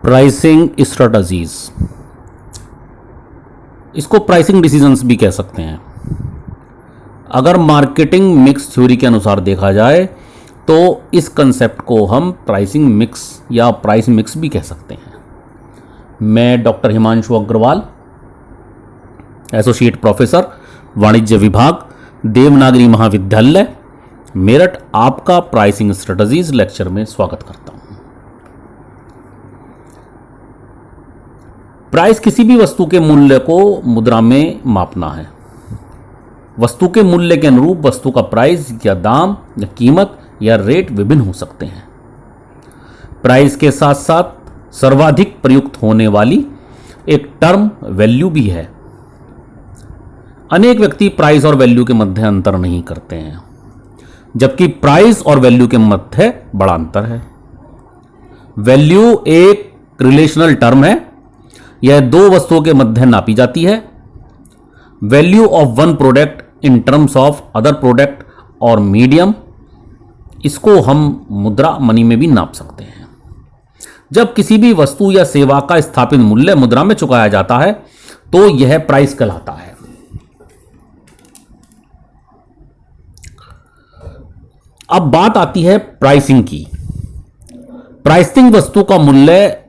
Pricing strategies, इसको pricing decisions भी कह सकते हैं। अगर मार्केटिंग मिक्स थ्योरी के अनुसार देखा जाए तो इस कंसेप्ट को हम प्राइसिंग मिक्स या प्राइस मिक्स भी कह सकते हैं। मैं doctor Himanshu Agarwal, associate professor वाणिज्य विभाग, देवनागरी महाविद्यालय मेरठ, आपका प्राइसिंग स्ट्रेटजीज लेक्चर में स्वागत करता हूं। प्राइस किसी भी वस्तु के मूल्य को मुद्रा में मापना है। वस्तु के मूल्य के अनुरूप वस्तु का प्राइस या दाम या कीमत या रेट विभिन्न हो सकते हैं। प्राइस के साथ साथ सर्वाधिक प्रयुक्त होने वाली एक टर्म वैल्यू भी है। अनेक व्यक्ति प्राइस और वैल्यू के मध्य अंतर नहीं करते हैं, जबकि प्राइस और वैल्यू के मध्य बड़ा अंतर है। वैल्यू एक रिलेशनल टर्म है, यह दो वस्तुओं के मध्य नापी जाती है। Value of one product in terms of other product और मीडियम, इसको हम मुद्रा मनी में भी नाप सकते हैं। जब किसी भी वस्तु या सेवा का स्थापित मूल्य मुद्रा में चुकाया जाता है तो यह प्राइस कहलाता है। अब बात आती है प्राइसिंग की। प्राइसिंग वस्तु का मूल्य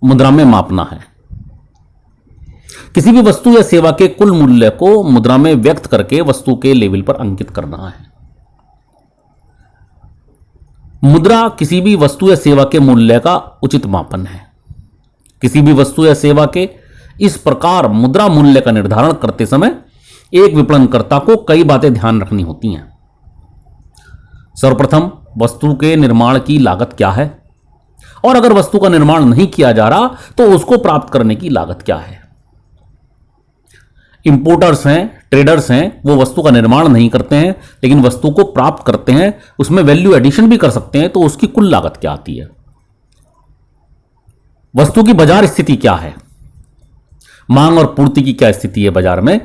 मुद्रा में मापना है। किसी भी वस्तु या सेवा के कुल मूल्य को मुद्रा में व्यक्त करके वस्तु के लेवल पर अंकित करना है। मुद्रा किसी भी वस्तु या सेवा के मूल्य का उचित मापन है। किसी भी वस्तु या सेवा के इस प्रकार मुद्रा मूल्य का निर्धारण करते समय एक विपणनकर्ता को कई बातें ध्यान रखनी होती हैं। सर्वप्रथम, वस्तु के निर्माण की लागत क्या है, और अगर वस्तु का निर्माण नहीं किया जा रहा तो उसको प्राप्त करने की लागत क्या है। इंपोर्टर्स हैं, ट्रेडर्स हैं, वो वस्तु का निर्माण नहीं करते हैं लेकिन वस्तु को प्राप्त करते हैं, उसमें वैल्यू एडिशन भी कर सकते हैं, तो उसकी कुल लागत क्या आती है। वस्तु की बाजार स्थिति क्या है, मांग और पूर्ति की क्या स्थिति है बाजार में।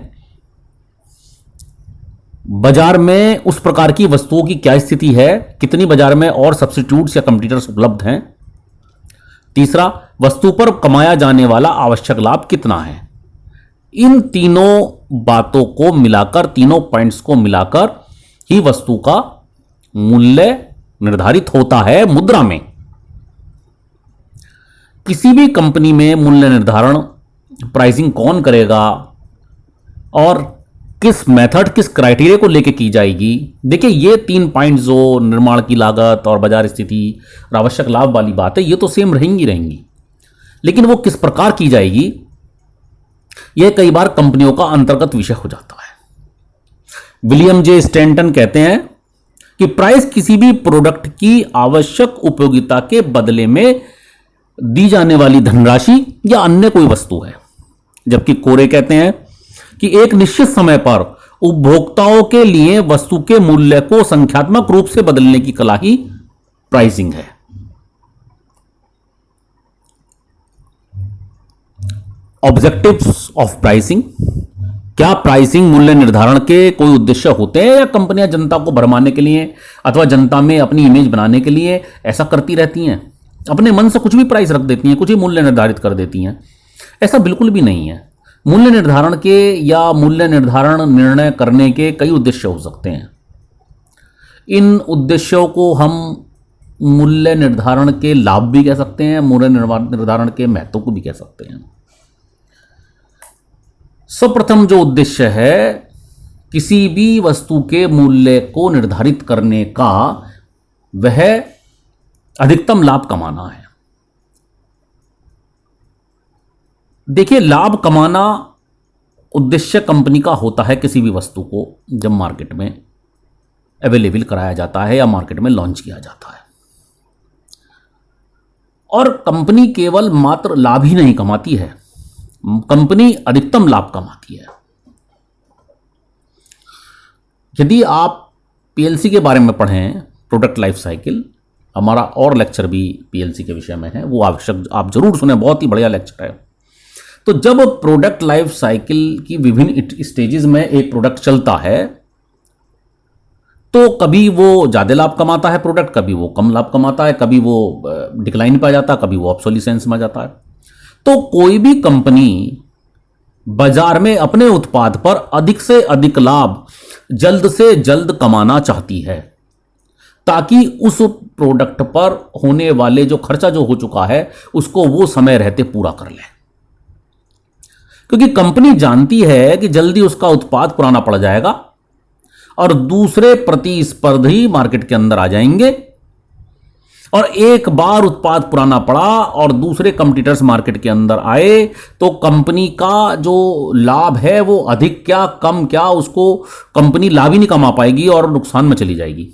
बाजार में उस प्रकार की वस्तुओं की क्या स्थिति है, कितनी बाजार में और सब्स्टिट्यूट्स या कंपटीटर्स उपलब्ध हैं। तीसरा, वस्तु पर कमाया जाने वाला आवश्यक लाभ कितना है। इन तीनों बातों को मिलाकर, तीनों पॉइंट्स को मिलाकर ही वस्तु का मूल्य निर्धारित होता है मुद्रा में। किसी भी कंपनी में मूल्य निर्धारण, प्राइसिंग कौन करेगा और किस मेथड, किस क्राइटेरिया को लेकर की जाएगी। देखिए, ये तीन पॉइंट जो निर्माण की लागत और बाजार स्थिति और आवश्यक लाभ वाली बात है, ये तो सेम रहेंगी, लेकिन वो किस प्रकार की जाएगी यह कई बार कंपनियों का अंतर्गत विषय हो जाता है। विलियम जे स्टैंटन कहते हैं कि प्राइस किसी भी प्रोडक्ट की आवश्यक उपयोगिता के बदले में दी जाने वाली धनराशि या अन्य कोई वस्तु है, जबकि कोरे कहते हैं कि एक निश्चित समय पर उपभोक्ताओं के लिए वस्तु के मूल्य को संख्यात्मक रूप से बदलने की कला ही प्राइसिंग है। ऑब्जेक्टिव्स ऑफ प्राइसिंग, क्या प्राइसिंग मूल्य निर्धारण के कोई उद्देश्य होते हैं या कंपनियां जनता को भरमाने के लिए अथवा जनता में अपनी इमेज बनाने के लिए ऐसा करती रहती हैं, अपने मन से कुछ भी प्राइस रख देती हैं, कुछ ही मूल्य निर्धारित कर देती हैं। ऐसा बिल्कुल भी नहीं है। मूल्य निर्धारण के या मूल्य निर्धारण निर्णय करने के कई उद्देश्य हो सकते हैं। इन उद्देश्यों को हम मूल्य निर्धारण के लाभ भी कह सकते हैं, मूल्य निर्धारण के महत्व को भी कह सकते हैं। सर्वप्रथम जो उद्देश्य है किसी भी वस्तु के मूल्य को निर्धारित करने का, वह अधिकतम लाभ कमाना है। देखिए, लाभ कमाना उद्देश्य कंपनी का होता है किसी भी वस्तु को जब मार्केट में अवेलेबल कराया जाता है या मार्केट में लॉन्च किया जाता है। और कंपनी केवल मात्र लाभ ही नहीं कमाती है, कंपनी अधिकतम लाभ कमाती है। यदि आप पीएलसी के बारे में पढ़ें, प्रोडक्ट लाइफ साइकिल, हमारा और लेक्चर भी पीएलसी के विषय में है, वो आवश्यक आप जरूर सुने, बहुत ही बढ़िया लेक्चर है। तो जब प्रोडक्ट लाइफ साइकिल की विभिन्न स्टेजेस में एक प्रोडक्ट चलता है तो कभी वो ज़्यादा लाभ कमाता है प्रोडक्ट, कभी वो कम लाभ कमाता है, कभी वो डिक्लाइन पे आ जाता है, कभी वो ऑब्सोलिसेंस में आ जाता है। तो कोई भी कंपनी बाजार में अपने उत्पाद पर अधिक से अधिक लाभ जल्द से जल्द कमाना चाहती है, ताकि उस प्रोडक्ट पर होने वाले जो खर्चा जो हो चुका है उसको वो समय रहते पूरा कर ले। क्योंकि कंपनी जानती है कि जल्दी उसका उत्पाद पुराना पड़ जाएगा और दूसरे प्रतिस्पर्धी मार्केट के अंदर आ जाएंगे, और एक बार उत्पाद पुराना पड़ा और दूसरे कंपटीटर्स मार्केट के अंदर आए तो कंपनी का जो लाभ है वो अधिक क्या कम क्या, उसको कंपनी लाभ ही नहीं कमा पाएगी और नुकसान में चली जाएगी।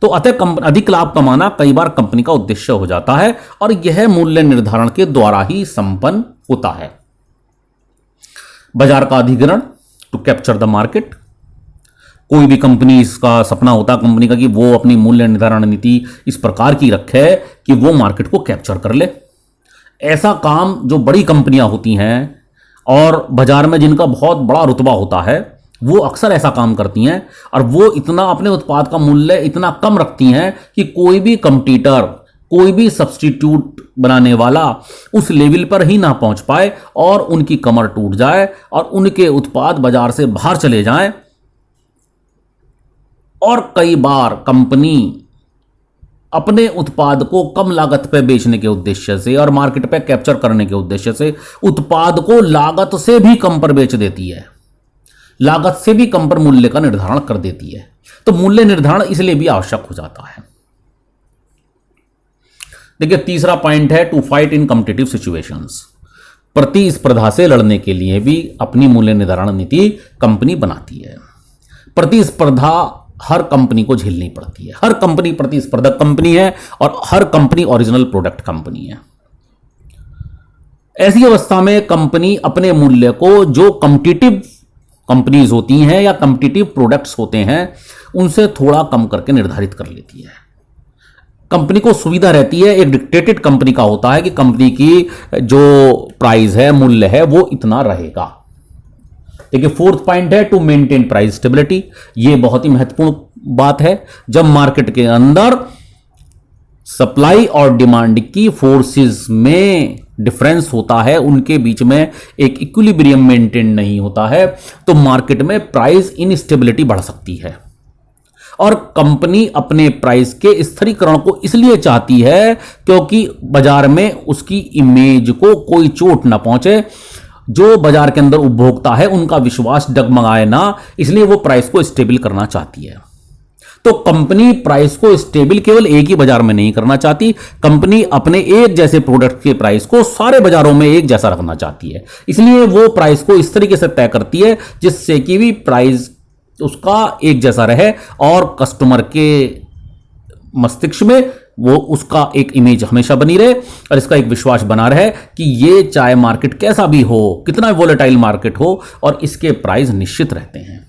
तो अतः अधिक लाभ कमाना कई बार कंपनी का उद्देश्य हो जाता है, और यह मूल्य निर्धारण के द्वारा ही संपन्न होता है। बाजार का अधिग्रहण टू कैप्चर द मार्केट। कोई भी कंपनी, इसका सपना होता है कंपनी का कि वो अपनी मूल्य निर्धारण नीति इस प्रकार की रखे कि वो मार्केट को कैप्चर कर ले। ऐसा काम जो बड़ी कंपनियां होती हैं और बाजार में जिनका बहुत बड़ा रुतबा होता है, वो अक्सर ऐसा काम करती हैं, और वो इतना अपने उत्पाद का मूल्य इतना कम रखती हैं कि कोई भी कंपटीटर, कोई भी सब्स्टिट्यूट बनाने वाला उस लेवल पर ही ना पहुंच पाए और उनकी कमर टूट जाए और उनके उत्पाद बाजार से बाहर चले जाएं। और कई बार कंपनी अपने उत्पाद को कम लागत पर बेचने के उद्देश्य से और मार्केट पे कैप्चर करने के उद्देश्य से उत्पाद को लागत से भी कम पर बेच देती है, लागत से भी कम पर मूल्य का निर्धारण कर देती है। तो मूल्य निर्धारण इसलिए भी आवश्यक हो जाता है। देखिए, तीसरा पॉइंट है to fight in competitive situations. प्रतिस्पर्धा से लड़ने के लिए भी अपनी मूल्य निर्धारण नीति कंपनी बनाती है। प्रतिस्पर्धा हर कंपनी को झेलनी पड़ती है। हर कंपनी प्रतिस्पर्धक कंपनी है और हर कंपनी ओरिजिनल प्रोडक्ट कंपनी है। ऐसी अवस्था में कंपनी अपने मूल्य को जो कॉम्पिटिटिव कंपनीज होती हैं या कॉम्पिटिटिव प्रोडक्ट्स होते हैं उनसे थोड़ा कम करके निर्धारित कर लेती है। कंपनी को सुविधा रहती है, एक डिक्टेटेड कंपनी का होता है कि कंपनी की जो प्राइस है, मूल्य है, वो इतना रहेगा। देखिए, फोर्थ पॉइंट है टू मेंटेन प्राइस स्टेबिलिटी। ये बहुत ही महत्वपूर्ण बात है। जब मार्केट के अंदर सप्लाई और डिमांड की फोर्सेस में डिफरेंस होता है, उनके बीच में एक इक्विलिब्रियम मेंटेन नहीं होता है, तो मार्केट में प्राइस इनस्टेबिलिटी बढ़ सकती है। और कंपनी अपने प्राइस के स्थिरीकरण को इसलिए चाहती है क्योंकि बाजार में उसकी इमेज को कोई चोट ना पहुंचे, जो बाजार के अंदर उपभोक्ता है उनका विश्वास डगमगाए ना, इसलिए वो प्राइस को स्टेबल करना चाहती है। तो कंपनी प्राइस को स्टेबल केवल एक ही बाजार में नहीं करना चाहती, कंपनी अपने एक जैसे प्रोडक्ट के प्राइस को सारे बाजारों में एक जैसा रखना चाहती है। इसलिए वो प्राइस को इस तरीके से तय करती है जिससे कि भी प्राइस उसका एक जैसा रहे और कस्टमर के मस्तिष्क में वो उसका एक इमेज हमेशा बनी रहे और इसका एक विश्वास बना रहे कि ये चाहे मार्केट कैसा भी हो, कितना वोलेटाइल मार्केट हो, और इसके प्राइस निश्चित रहते हैं।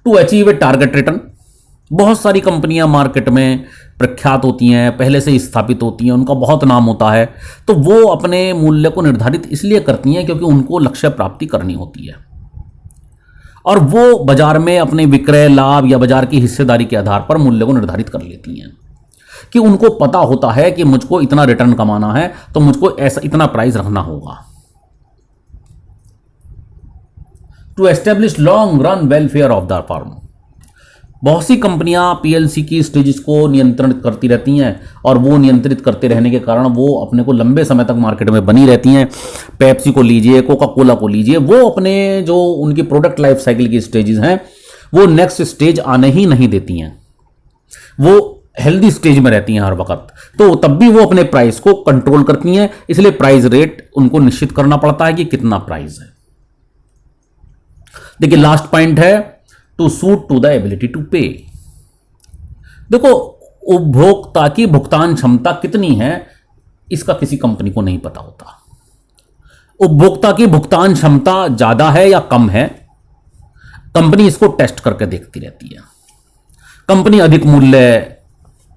To achieve a target return. बहुत सारी कंपनियां मार्केट में प्रख्यात होती हैं, पहले से स्थापित होती हैं, उनका बहुत नाम होता है, तो वो अपने मूल्य को निर्धारित इसलिए करती हैं क्योंकि उनको लक्ष्य प्राप्ति करनी होती है, और वो बाजार में अपने विक्रय लाभ या बाजार की हिस्सेदारी के आधार पर मूल्य को निर्धारित कर लेती हैं कि उनको पता होता है कि मुझको इतना रिटर्न कमाना है तो मुझको ऐसा इतना प्राइस रखना होगा। To establish long run welfare of the firm. बहुत सी कंपनियां पीएलसी की स्टेजेस को नियंत्रित करती रहती हैं और वो नियंत्रित करते रहने के कारण वो अपने को लंबे समय तक मार्केट में बनी रहती हैं। पेप्सी को लीजिए, कोका कोला को लीजिए, वो अपने जो उनकी प्रोडक्ट लाइफ साइकिल की स्टेजेस हैं वो नेक्स्ट स्टेज आने ही नहीं देती हैं, वो हेल्दी स्टेज में रहती हैं हर वक्त, तो तब भी वो अपने प्राइस को कंट्रोल करती हैं। इसलिए प्राइस रेट उनको निश्चित करना पड़ता है कि कितना प्राइस है। देखिए, लास्ट पॉइंट है to suit to the ability to pay. देखो, उपभोक्ता की भुगतान क्षमता कितनी है इसका किसी कंपनी को नहीं पता होता। उपभोक्ता की भुगतान क्षमता ज्यादा है या कम है, कंपनी इसको टेस्ट करके देखती रहती है। कंपनी अधिक मूल्य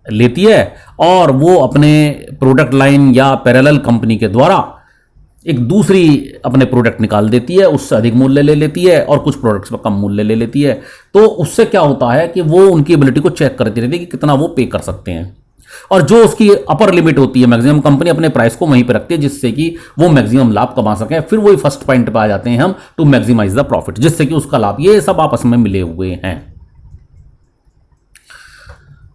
लेती है और वो अपने प्रोडक्ट लाइन या पैरेलल कंपनी के द्वारा एक दूसरी अपने प्रोडक्ट निकाल देती है, उससे अधिक मूल्य ले लेती है और कुछ प्रोडक्ट्स पर कम मूल्य ले लेती है। तो उससे क्या होता है कि वो उनकी एबिलिटी को चेक करती रहती है कि कितना वो पे कर सकते हैं, और जो उसकी अपर लिमिट होती है मैक्सिमम, कंपनी अपने प्राइस को वहीं पर रखती है जिससे कि वो मैक्सिमम लाभ कमा सके। फिर वही फर्स्ट पॉइंट पे आ जाते हैं हम, टू मैक्सिमाइज द प्रॉफिट, जिससे कि उसका लाभ, ये सब आपस में मिले हुए हैं।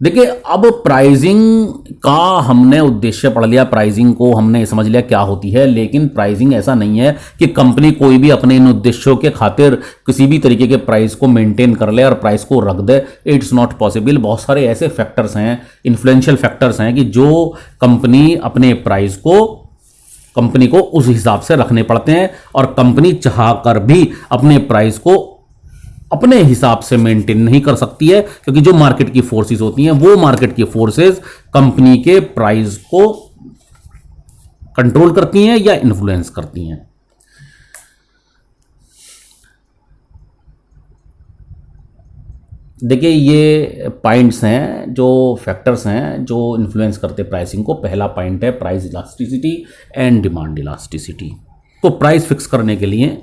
देखिए, अब प्राइसिंग का हमने उद्देश्य पढ़ लिया, प्राइसिंग को हमने समझ लिया क्या होती है, लेकिन प्राइसिंग ऐसा नहीं है कि कंपनी कोई भी अपने इन उद्देश्यों के खातिर किसी भी तरीके के प्राइस को मेंटेन कर ले और प्राइस को रख दे। It's not possible. बहुत सारे ऐसे फैक्टर्स हैं, इन्फ्लुएंशियल फैक्टर्स हैं, कि जो कंपनी अपने प्राइस को, कंपनी को उस हिसाब से रखने पड़ते हैं, और कंपनी चाहकर भी अपने प्राइस को अपने हिसाब से मेंटेन नहीं कर सकती है, क्योंकि जो मार्केट की फोर्सेस होती हैं, वो मार्केट की फोर्सेस कंपनी के प्राइस को कंट्रोल करती हैं या इन्फ्लुएंस करती हैं। देखिए, ये पॉइंट्स हैं, जो फैक्टर्स हैं जो इन्फ्लुएंस करते प्राइसिंग को। पहला पॉइंट है price elasticity and demand elasticity. तो प्राइस फिक्स करने के लिए,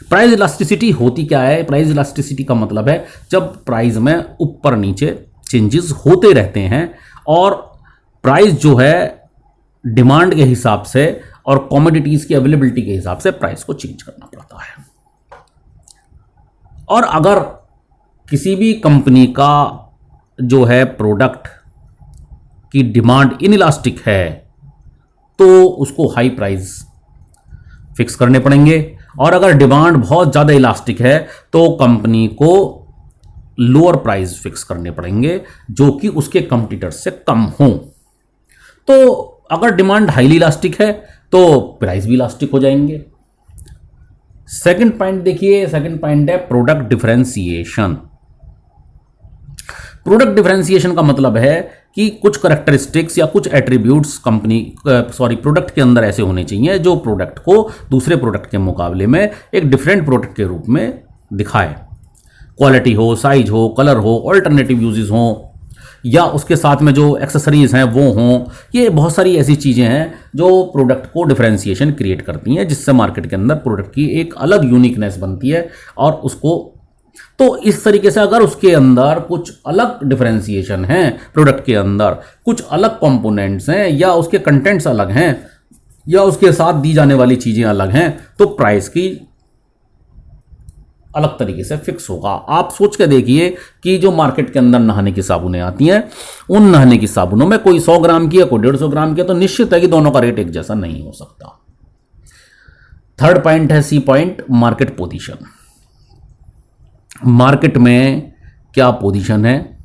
प्राइस इलास्टिसिटी होती क्या है? प्राइस इलास्टिसिटी का मतलब है जब प्राइस में ऊपर नीचे चेंजेस होते रहते हैं, और प्राइस जो है डिमांड के हिसाब से और कमोडिटीज की अवेलेबिलिटी के हिसाब से प्राइस को चेंज करना पड़ता है। और अगर किसी भी कंपनी का जो है प्रोडक्ट की डिमांड इनइलास्टिक है, तो उसको हाई प्राइस फिक्स करने पड़ेंगे, और अगर डिमांड बहुत ज़्यादा इलास्टिक है तो कंपनी को लोअर प्राइस फिक्स करने पड़ेंगे जो कि उसके कंपटीटर्स से कम हो। तो अगर डिमांड हाईली इलास्टिक है तो प्राइस भी इलास्टिक हो जाएंगे। सेकंड पॉइंट देखिए, सेकंड पॉइंट है प्रोडक्ट डिफरेंशिएशन। प्रोडक्ट डिफरेंशिएशन का मतलब है कि कुछ करैक्टरिस्टिक्स या कुछ एट्रीब्यूट्स प्रोडक्ट के अंदर ऐसे होने चाहिए जो प्रोडक्ट को दूसरे प्रोडक्ट के मुकाबले में एक डिफरेंट प्रोडक्ट के रूप में दिखाए। क्वालिटी हो, साइज हो, कलर हो, ऑल्टरनेटिव यूजेस हो, या उसके साथ में जो एक्सेसरीज हैं वो हों। ये बहुत सारी ऐसी चीज़ें हैं जो प्रोडक्ट को डिफरेंशिएशन क्रिएट करती हैं, जिससे मार्केट के अंदर प्रोडक्ट की एक अलग यूनिकनेस बनती है। और उसको, तो इस तरीके से अगर उसके अंदर कुछ अलग डिफरेंशिएशन है, प्रोडक्ट के अंदर कुछ अलग कंपोनेंट्स हैं, या उसके कंटेंट्स अलग हैं, या उसके साथ दी जाने वाली चीज़ें अलग हैं, तो प्राइस की अलग तरीके से फिक्स होगा। आप सोच के देखिए कि जो मार्केट के अंदर नहाने की साबुनें आती हैं, उन नहाने की साबुनों में कोई 100 ग्राम की है, कोई 150 ग्राम की है, तो निश्चित है कि दोनों का रेट एक जैसा नहीं हो सकता। थर्ड पॉइंट है C point, market position. Market में क्या पोजीशन है,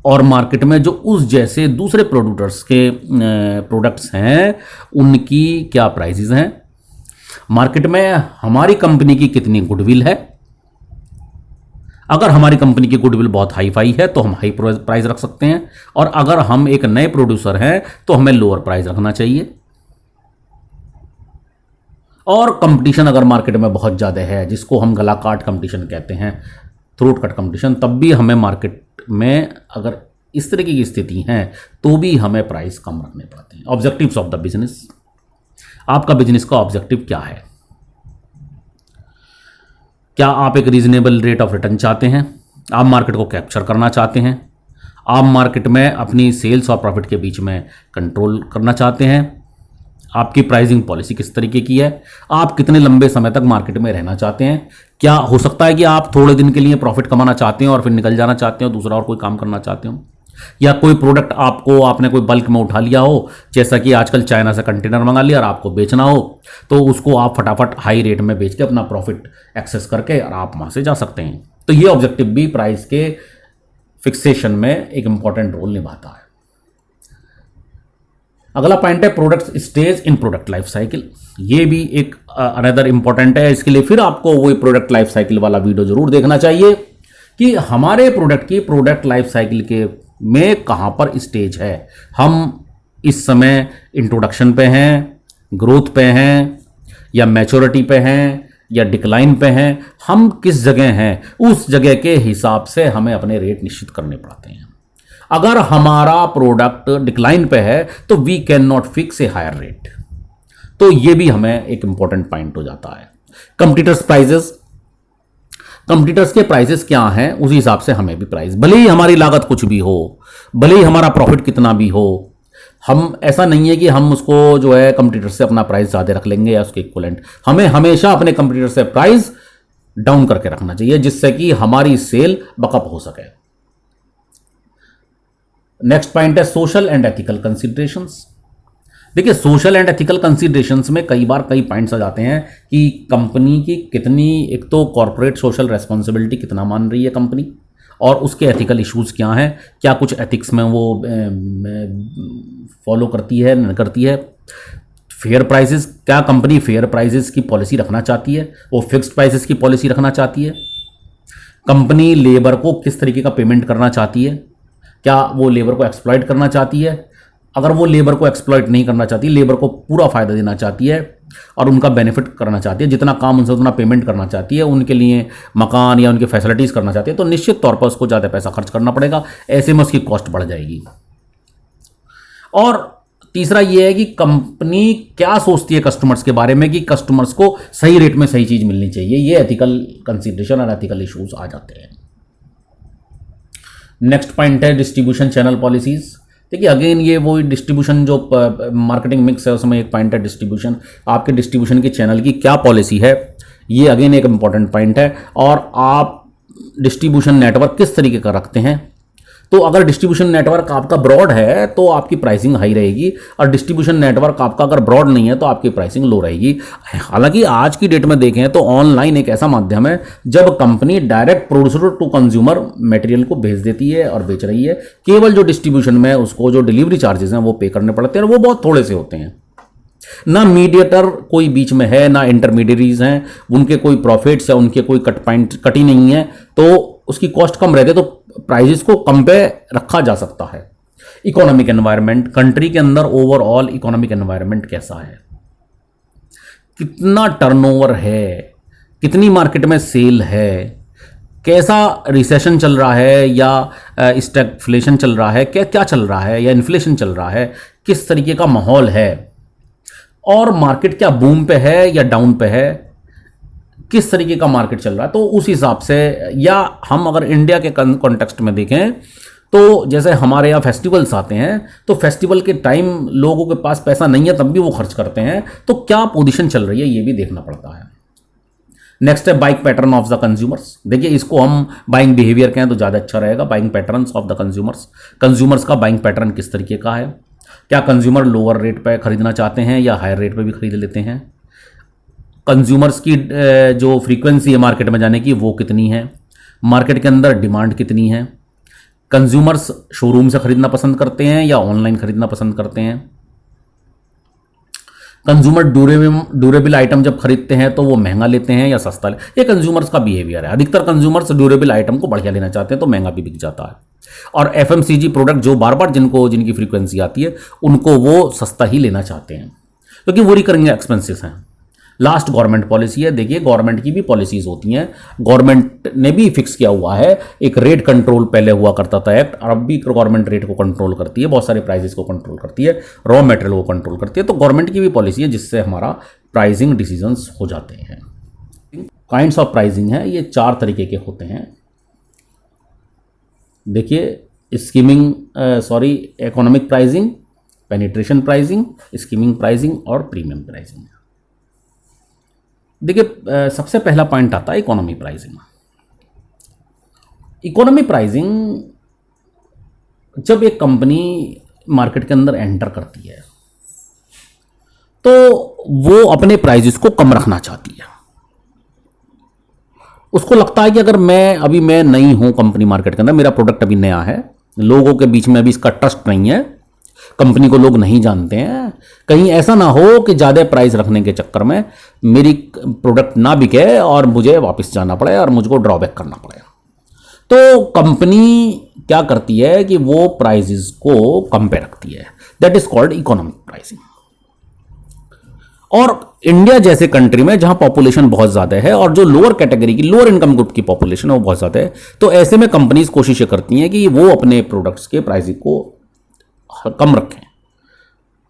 और मार्केट में जो उस जैसे दूसरे प्रोड्यूटर्स के प्रोडक्ट्स हैं उनकी क्या प्राइसेस हैं। मार्केट में हमारी कंपनी की कितनी गुडविल है। अगर हमारी कंपनी की गुडविल बहुत हाई फाई है तो हम हाई प्राइस रख सकते हैं, और अगर हम एक नए प्रोड्यूसर हैं तो हमें लोअर प्राइस रखना चाहिए। और कंपटीशन अगर मार्केट में बहुत ज़्यादा है, जिसको हम गला काट कंपटीशन कहते हैं, थ्रोट कट कंपटीशन, तब भी हमें मार्केट में अगर इस तरीके की स्थिति है तो भी हमें प्राइस कम रखने पड़ते हैं। ऑब्जेक्टिव्स ऑफ द बिजनेस, आपका बिजनेस का ऑब्जेक्टिव क्या है? क्या आप एक रीजनेबल रेट ऑफ रिटर्न चाहते हैं? आप मार्केट को कैप्चर करना चाहते हैं? आप मार्केट में अपनी सेल्स और प्रॉफिट के बीच में कंट्रोल करना चाहते हैं? आपकी प्राइसिंग पॉलिसी किस तरीके की है? आप कितने लंबे समय तक मार्केट में रहना चाहते हैं? क्या हो सकता है कि आप थोड़े दिन के लिए प्रॉफिट कमाना चाहते हैं और फिर निकल जाना चाहते हो, दूसरा और कोई काम करना चाहते हो? या कोई प्रोडक्ट आपने कोई बल्क में उठा लिया हो, जैसा कि आजकल चाइना से कंटेनर मंगा लिया और आपको बेचना हो, तो उसको आप फटाफट हाई रेट में बेच के अपना प्रॉफिट एक्सेस करके और आप वहां से जा सकते हैं। तो ये ऑब्जेक्टिव भी प्राइस के फिक्सेशन में एक इंपॉर्टेंट रोल निभाता है। अगला पॉइंट है प्रोडक्ट स्टेज इन प्रोडक्ट लाइफ साइकिल। ये भी एक अनदर इंपॉर्टेंट है। इसके लिए फिर आपको वही प्रोडक्ट लाइफ साइकिल वाला वीडियो जरूर देखना चाहिए कि हमारे प्रोडक्ट की प्रोडक्ट लाइफ साइकिल के में कहां पर स्टेज है। हम इस समय इंट्रोडक्शन पे हैं, ग्रोथ पे हैं, या मैच्योरिटी पे हैं, या डिक्लाइन पे हैं। हम किस जगह हैं, उस जगह के हिसाब से हमें अपने रेट निश्चित करने पड़ते हैं। अगर हमारा प्रोडक्ट डिक्लाइन पे है तो we can not fix a higher rate. तो ये भी हमें एक इंपॉर्टेंट पॉइंट हो जाता है। कंपटीटर्स प्राइजेस, कंपटीटर्स के प्राइसेस क्या हैं, उसी हिसाब से हमें भी प्राइस, भले ही हमारी लागत कुछ भी हो, भले ही हमारा प्रॉफिट कितना भी हो, हम ऐसा नहीं है कि हम उसको जो है कंपटीटर से अपना प्राइस ज़्यादा रख लेंगे या उसके इक्वलेंट। हमें हमेशा अपने कंपटीटर से प्राइस डाउन करके रखना चाहिए, जिससे कि हमारी सेल बकअप हो सके। नेक्स्ट पॉइंट है सोशल एंड एथिकल कंसिडरेशंस। देखिए, सोशल एंड एथिकल कंसिडरेशंस में कई बार कई पॉइंट्स आ जाते हैं कि कंपनी की कितनी, एक तो कॉर्पोरेट सोशल रेस्पॉन्सिबिलिटी कितना मान रही है कंपनी, और उसके एथिकल इश्यूज क्या हैं, क्या कुछ एथिक्स में वो फॉलो करती है, नहीं करती है। फेयर प्राइसेस, क्या कंपनी फेयर प्राइसेस की पॉलिसी रखना चाहती है, वो फिक्स्ड प्राइसेस की पॉलिसी रखना चाहती है। कंपनी लेबर को किस तरीके का पेमेंट करना चाहती है, क्या वो लेबर को एक्सप्लॉइट करना चाहती है। अगर वो लेबर को एक्सप्लॉइट नहीं करना चाहती, लेबर को पूरा फायदा देना चाहती है और उनका बेनिफिट करना चाहती है, जितना काम उनसे उतना पेमेंट करना चाहती है, उनके लिए मकान या उनके फैसिलिटीज़ करना चाहती है, तो निश्चित तौर पर उसको ज़्यादा पैसा खर्च करना पड़ेगा। ऐसे में उसकी कॉस्ट बढ़ जाएगी। और तीसरा ये है कि कंपनी क्या सोचती है कस्टमर्स के बारे में, कि कस्टमर्स को सही रेट में सही चीज़ मिलनी चाहिए। ये एथिकल कंसिडरेशन और एथिकल इश्यूज आ जाते हैं। नेक्स्ट पॉइंट है डिस्ट्रीब्यूशन चैनल पॉलिसीज़। देखिए, अगेन ये वो डिस्ट्रीब्यूशन जो मार्केटिंग मिक्स है उसमें एक पॉइंट है डिस्ट्रीब्यूशन, आपके डिस्ट्रीब्यूशन की चैनल की क्या पॉलिसी है, ये अगेन एक इंपॉर्टेंट पॉइंट है। और आप डिस्ट्रीब्यूशन नेटवर्क किस तरीके का रखते हैं। तो अगर डिस्ट्रीब्यूशन नेटवर्क आपका ब्रॉड है तो आपकी प्राइसिंग हाई रहेगी, और डिस्ट्रीब्यूशन नेटवर्क आपका अगर ब्रॉड नहीं है तो आपकी प्राइसिंग लो रहेगी। हालांकि आज की डेट में देखें तो ऑनलाइन एक ऐसा माध्यम है जब company direct producer to consumer material को भेज देती है और बेच रही है। केवल जो डिस्ट्रीब्यूशन में उसको जो डिलीवरी चार्जेस हैं वो पे करने पड़ते हैं, और वो बहुत थोड़े से होते हैं। ना मीडिएटर कोई बीच में है, ना इंटरमीडियरीज हैं, उनके कोई प्रॉफिट्स या उनके कोई कटी नहीं है, तो उसकी कॉस्ट कम रहती है, तो प्राइजेस को कम पे रखा जा सकता है। इकोनॉमिक एनवायरनमेंट, कंट्री के अंदर ओवरऑल इकोनॉमिक एनवायरनमेंट कैसा है, कितना टर्नओवर है, कितनी मार्केट में सेल है, कैसा रिसेशन चल रहा है या स्टैगफ्लेशन चल रहा है, क्या क्या चल रहा है, या इन्फ्लेशन चल रहा है, किस तरीके का माहौल है, और मार्केट क्या बूम पे है या डाउन पे है, किस तरीके का मार्केट चल रहा है। तो उस हिसाब से, या हम अगर इंडिया के कॉन्टेक्स्ट में देखें तो जैसे हमारे यहाँ फेस्टिवल्स आते हैं, तो फेस्टिवल के टाइम लोगों के पास पैसा नहीं है तब भी वो खर्च करते हैं, तो क्या पोजीशन चल रही है ये भी देखना पड़ता है। नेक्स्ट है buying pattern of the consumers. देखिए, इसको हम बाइंग बिहेवियर कहें तो ज़्यादा अच्छा रहेगा। Buying patterns of the consumers, consumers का बाइंग पैटर्न किस तरीके का है, क्या कंज्यूमर लोअर रेट पर खरीदना चाहते हैं या हायर रेट पर भी खरीद लेते हैं, कंज्यूमर्स की जो फ्रीक्वेंसी है मार्केट में जाने की वो कितनी है, मार्केट के अंदर डिमांड कितनी है, कंज्यूमर्स शोरूम से खरीदना पसंद करते हैं या ऑनलाइन खरीदना पसंद करते हैं, कंज्यूमर ड्यूरेबल आइटम जब खरीदते हैं तो वो महंगा लेते हैं या सस्ता ये कंज्यूमर्स का बिहेवियर है। अधिकतर कंज्यूमर्स ड्यूरेबल आइटम को बढ़िया लेना चाहते हैं तो महंगा भी बिक जाता है, और एफएमसीजी प्रोडक्ट जो बार बार जिनकी फ्रीक्वेंसी आती है उनको वो सस्ता ही लेना चाहते हैं, क्योंकि वो रिकरिंग एक्सपेंसेस हैं। लास्ट गवर्नमेंट पॉलिसी है। देखिए, गवर्नमेंट की भी पॉलिसीज होती हैं, गवर्नमेंट ने भी फिक्स किया हुआ है एक रेट कंट्रोल, पहले हुआ करता था एक्ट, और अब भी गवर्नमेंट रेट को कंट्रोल करती है, बहुत सारे प्राइसेस को कंट्रोल करती है, रॉ मटेरियल को कंट्रोल करती है। तो गवर्नमेंट की भी पॉलिसी है जिससे हमारा प्राइसिंग डिसीजंस हो जाते हैं। काइंड्स ऑफ प्राइसिंग है, ये 4 तरीके के होते हैं। देखिए, economic pricing, penetration pricing, skimming pricing और प्रीमियम प्राइसिंग। देखिए, सबसे पहला पॉइंट आता है इकोनॉमी प्राइसिंग। इकोनॉमी प्राइसिंग, जब एक कंपनी मार्केट के अंदर एंटर करती है तो वो अपने प्राइसेस को कम रखना चाहती है। उसको लगता है कि अगर मैं नई हूं कंपनी मार्केट के अंदर, मेरा प्रोडक्ट अभी नया है, लोगों के बीच में अभी इसका ट्रस्ट नहीं है, कंपनी को लोग नहीं जानते हैं, कहीं ऐसा ना हो कि ज़्यादा प्राइस रखने के चक्कर में मेरी प्रोडक्ट ना बिके और मुझे वापस जाना पड़े और मुझको ड्रॉबैक करना पड़े। तो कंपनी क्या करती है कि वो प्राइसेस को कम पे रखती है, that is called economic pricing. और इंडिया जैसे कंट्री में जहां पॉपुलेशन बहुत ज़्यादा है और जो लोअर कैटेगरी की, लोअर इनकम ग्रुप की पॉपुलेशन है वो बहुत ज़्यादा है, तो ऐसे में कंपनीज कोशिश करती हैं कि वो अपने प्रोडक्ट्स के प्राइसिंग को कम रखें।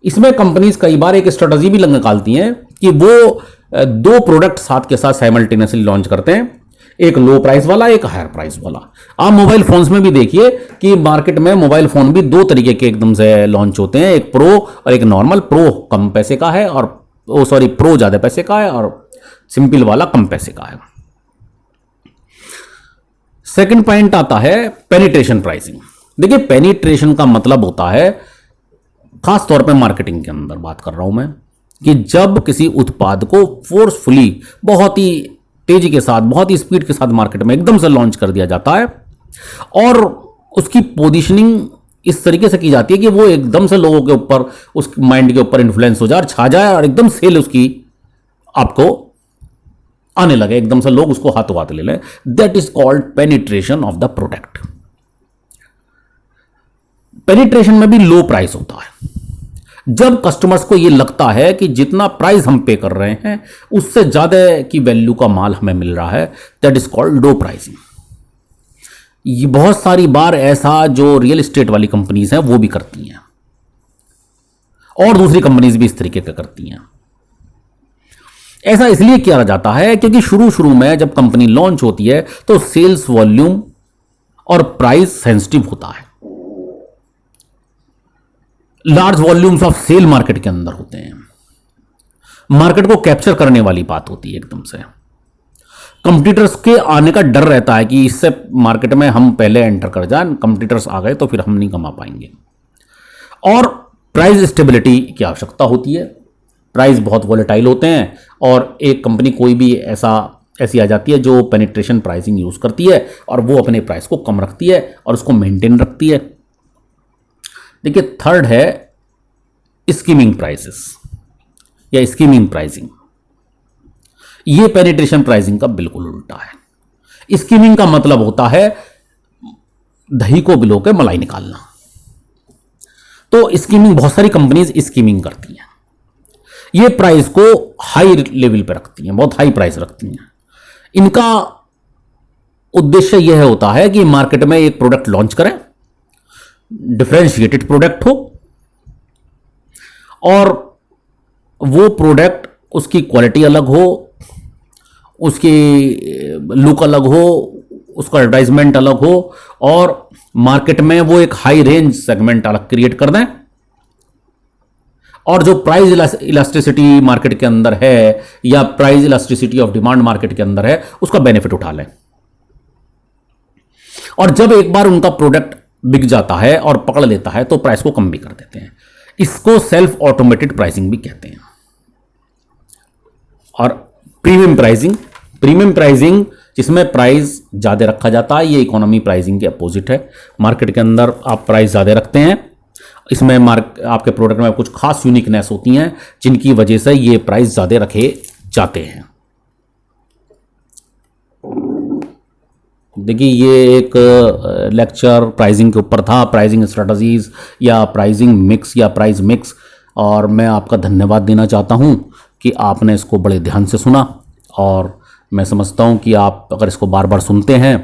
इसमें कंपनीज कई बार एक स्ट्रेटजी भी निकालती हैं कि वो दो प्रोडक्ट साथ के साथ साइमल्टेनियसली लॉन्च करते हैं, एक लो प्राइस वाला, एक हायर प्राइस वाला। आप मोबाइल फोन्स में भी देखिए कि मार्केट में मोबाइल फोन भी दो तरीके के एकदम से लॉन्च होते हैं, एक प्रो और एक नॉर्मल। प्रो कम पैसे का है और प्रो ज्यादा पैसे का है और सिंपल वाला कम पैसे का है। सेकंड पॉइंट आता है पेनिट्रेशन प्राइसिंग। देखिए, पेनिट्रेशन का मतलब होता है, खास तौर पे मार्केटिंग के अंदर बात कर रहा हूं मैं, कि जब किसी उत्पाद को फोर्सफुली बहुत ही तेजी के साथ, बहुत ही स्पीड के साथ मार्केट में एकदम से लॉन्च कर दिया जाता है और उसकी पोजीशनिंग इस तरीके से की जाती है कि वो एकदम से लोगों के ऊपर, उस माइंड के ऊपर इन्फ्लुएंस हो जाए और छा जाए और एकदम सेल उसकी आपको आने लगे, एकदम से लोग उसको हाथों हाथ ले लें। That is called penetration of the product. Penetration में भी लो प्राइस होता है। जब कस्टमर्स को यह लगता है कि जितना प्राइस हम पे कर रहे हैं उससे ज्यादा की वैल्यू का माल हमें मिल रहा है, that is called low pricing. ये बहुत सारी बार ऐसा जो रियल एस्टेट वाली कंपनीज हैं वो भी करती हैं और दूसरी कंपनीज भी इस तरीके का करती हैं। ऐसा इसलिए किया जाता है क्योंकि शुरू शुरू में जब कंपनी लॉन्च होती है तो सेल्स वॉल्यूम और प्राइस सेंसिटिव होता है। Large volumes of sale market के अंदर होते हैं, मार्केट को कैप्चर करने वाली बात होती है। एकदम से कंपटीटर्स के आने का डर रहता है कि इससे मार्केट में हम पहले एंटर कर जाएं, कंपटीटर्स आ गए तो फिर हम नहीं कमा पाएंगे। और प्राइस स्टेबिलिटी की आवश्यकता होती है। प्राइस बहुत वॉलेटाइल होते हैं और एक कंपनी कोई भी ऐसी आ जाती है जो पेनिट्रेशन प्राइसिंग यूज करती है और वो अपने प्राइस को कम रखती है और उसको मेंटेन रखती है। देखिए, थर्ड है स्कीमिंग प्राइसेस या स्कीमिंग प्राइसिंग। ये पेनिट्रेशन प्राइसिंग का बिल्कुल उल्टा है। स्कीमिंग का मतलब होता है दही को भिगो के मलाई निकालना। तो स्कीमिंग, बहुत सारी कंपनीज स्कीमिंग करती हैं। ये प्राइस को हाई लेवल पे रखती हैं, बहुत हाई प्राइस रखती हैं। इनका उद्देश्य यह होता है कि मार्केट में एक प्रोडक्ट लॉन्च करें, डिफरेंशिएटेड प्रोडक्ट हो और वो प्रोडक्ट, उसकी क्वालिटी अलग हो, उसकी लुक अलग हो, उसका एडवर्टाइजमेंट अलग हो और मार्केट में वो एक हाई रेंज सेगमेंट अलग क्रिएट कर दें और जो प्राइस इलास्टिसिटी मार्केट के अंदर है या price elasticity of demand market के अंदर है उसका बेनिफिट उठा लें। और जब एक बार उनका प्रोडक्ट बिक जाता है और पकड़ लेता है तो प्राइस को कम भी कर देते हैं। इसको सेल्फ ऑटोमेटेड प्राइसिंग भी कहते हैं। और प्रीमियम प्राइसिंग जिसमें प्राइस ज्यादा रखा जाता है, ये इकोनॉमी प्राइसिंग के अपोजिट है। मार्केट के अंदर आप प्राइस ज्यादा रखते हैं, इसमें आपके प्रोडक्ट में कुछ खास यूनिकनेस होती हैं जिनकी वजह से ये प्राइस ज्यादा रखे जाते हैं। देखिए, ये एक लेक्चर प्राइसिंग के ऊपर था, प्राइसिंग स्ट्रेटजीज या प्राइसिंग मिक्स या प्राइस मिक्स। और मैं आपका धन्यवाद देना चाहता हूं कि आपने इसको बड़े ध्यान से सुना और मैं समझता हूं कि आप अगर इसको बार बार सुनते हैं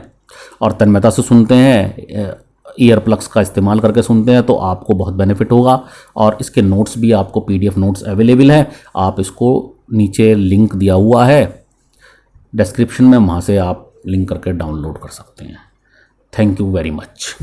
और तन्मयता से सुनते हैं, ईयर प्लग्स का इस्तेमाल करके सुनते हैं, तो आपको बहुत बेनिफिट होगा। और इसके नोट्स भी आपको PDF नोट्स अवेलेबल है। आप इसको नीचे लिंक दिया हुआ है डिस्क्रिप्शन में, वहाँ से आप लिंक करके डाउनलोड कर सकते हैं। Thank you very much.